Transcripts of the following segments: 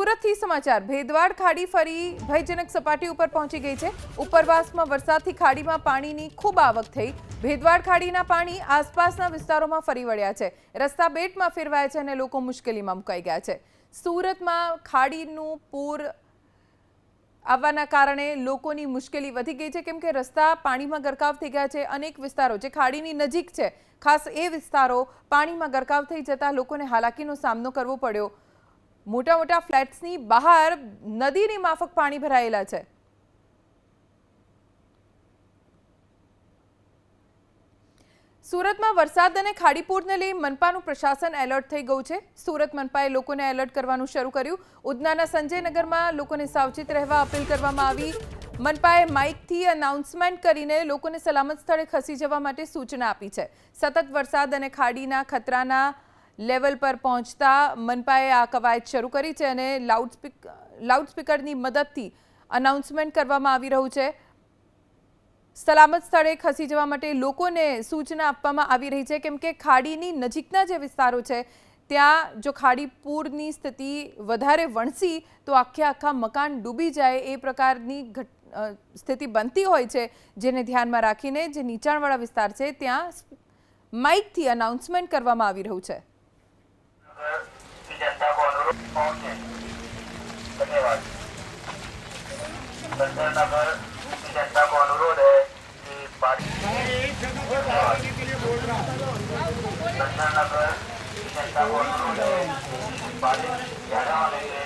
સુરતથી સમાચાર ભેદવાડ ખાડી ફરી ભયજનક સપાટી ઉપર પહોંચી ગઈ છે। ઉપરવાસમાં વરસાદથી ખાડીમાં પાણીની ખૂબ આવક થઈ। ભેદવાડ ખાડીના પાણી આસપાસના વિસ્તારોમાં ફરી વળ્યા છે। રસ્તા બેટમાં ફેરવાયા છે અને લોકો મુશ્કેલીમાં મુકાઈ ગયા છે। સુરતમાં ખાડીનું પૂર આવવાના કારણે લોકોની મુશ્કેલી વધી ગઈ છે, કેમ કે રસ્તા પાણીમાં ગરકાવ થઈ ગયા છે। અનેક વિસ્તારો જે ખાડીની નજીક છે, ખાસ એ વિસ્તારો પાણીમાં ગરકાવ થઈ જતા લોકોને હાલાકીનો સામનો કરવો પડ્યો। મોટા મોટા ફ્લેટ્સની બહાર નદીની માફક પાણી ભરાયેલા છે। સુરતમાં વરસાદ અને ખાડીપૂરને લઈ મનપાનું પ્રશાસન એલર્ટ થઈ ગયું છે। સુરત મનપાએ લોકોને એલર્ટ કરવાનું શરૂ કર્યું। ઉધનાના સંજયનગરમાં લોકોને સાવચેત રહેવા અપીલ કરવામાં આવી। મનપાએ માઇકથી અનાઉન્સમેન્ટ કરીને લોકોને સલામત સ્થળે ખસી જવા માટે સૂચના આપી છે। સતત વરસાદ અને ખાડીના ખતરાના લેવલ પર પહોંચતા મનપાએ આ કવાયત શરૂ કરી છે અને લાઉડસ્પીકરની મદદથી અનાઉન્સમેન્ટ કરવામાં આવી રહ્યું છે। સલામત સ્થળે ખસી જવા માટે લોકોને સૂચના આપવામાં આવી રહી છે, કેમ કે ખાડીની નજીકના જે વિસ્તારો છે ત્યાં જો ખાડીપૂરની સ્થિતિ વધારે વણસી તો આખા મકાન ડૂબી જાય એ પ્રકારની સ્થિતિ બનતી હોય છે, જેને ધ્યાનમાં રાખીને જે નીચાણવાળા વિસ્તાર છે ત્યાં માઇકથી અનાઉન્સમેન્ટ કરવામાં આવી રહ્યું છે। जनता को अनुरोध पहुंचे। धन्यवाद। संजयनगर की जनता को अनुरोध है कि संजयनगर की जनता को अनुरोध है कि बारिश ज्यादा होने के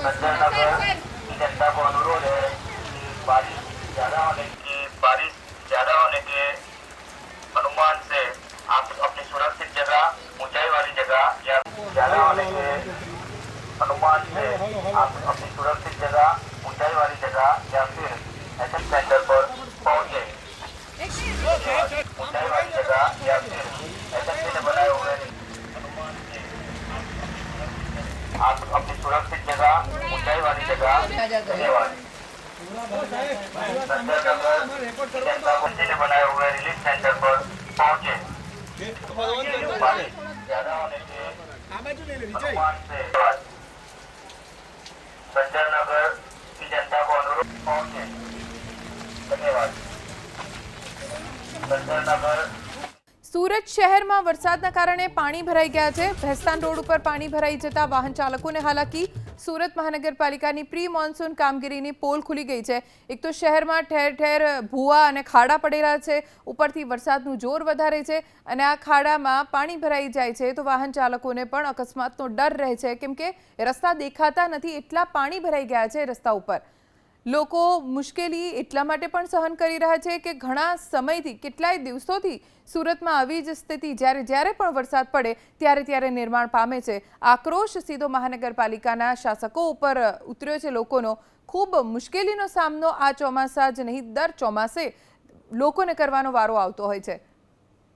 संजयनगर की जनता को अनुरोध है कि बारिश ज्यादा होने के अनुमान से आप अपनी सुरक्षित जगह, ऊंचाई वाली जगह या ज्यादा होने के अनुमान से आप अपनी सुरक्षित जगह, ऊंचाई वाली जगह या फिर एसएम सेंटर पर पहुंचे। ऊंचाई वाली जगह या फिर एसएमसी ने बनाए हुए अनुमान से आप अपनी सुरक्षित जगह, ऊंचाई वाली जगह। धन्यवाद। जनता को ने बनाए हुए रिलीफ सेंटर पर पहुंचे। ज्यादा होने के अनुमान से संजयनगर की जनता को अनुरोध पहुंचे। धन्यवाद। संजयनगर સુરત શહેરમાં વરસાદના કારણે પાણી ભરાઈ ગયા છે। ભેસ્તાન રોડ ઉપર પાણી ભરાઈ જતા વાહન ચાલકોને હાલાકી। સુરત મહાનગરપાલિકાની પ્રી મોન્સૂન કામગીરીની પોલ ખુલી ગઈ છે। એક તો શહેરમાં ઠેર ઠેર ભૂવા અને ખાડા પડેલા છે, ઉપરથી વરસાદનું જોર વધારે છે અને આ ખાડામાં પાણી ભરાઈ જાય છે તો વાહન ચાલકોને પણ અકસ્માતનો ડર રહે છે, કેમ કે રસ્તા દેખાતા નથી, એટલા પાણી ભરાઈ ગયા છે રસ્તા ઉપર। લોકો મુશ્કેલી એટલા માટે પણ સહન કરી રહ્યા છે કે ઘણા સમયથી, કેટલાય દિવસોથી સુરતમાં આવી જ સ્થિતિ જ્યારે પણ વરસાદ પડે ત્યારે નિર્માણ પામે છે। આક્રોશ સીધો મહાનગરપાલિકાના શાસકો ઉપર ઉતર્યો છે લોકોનો। ખૂબ મુશ્કેલીનો સામનો આ ચોમાસા જ નહીં, દર ચોમાસે લોકોને કરવાનો વારો આવતો હોય છે।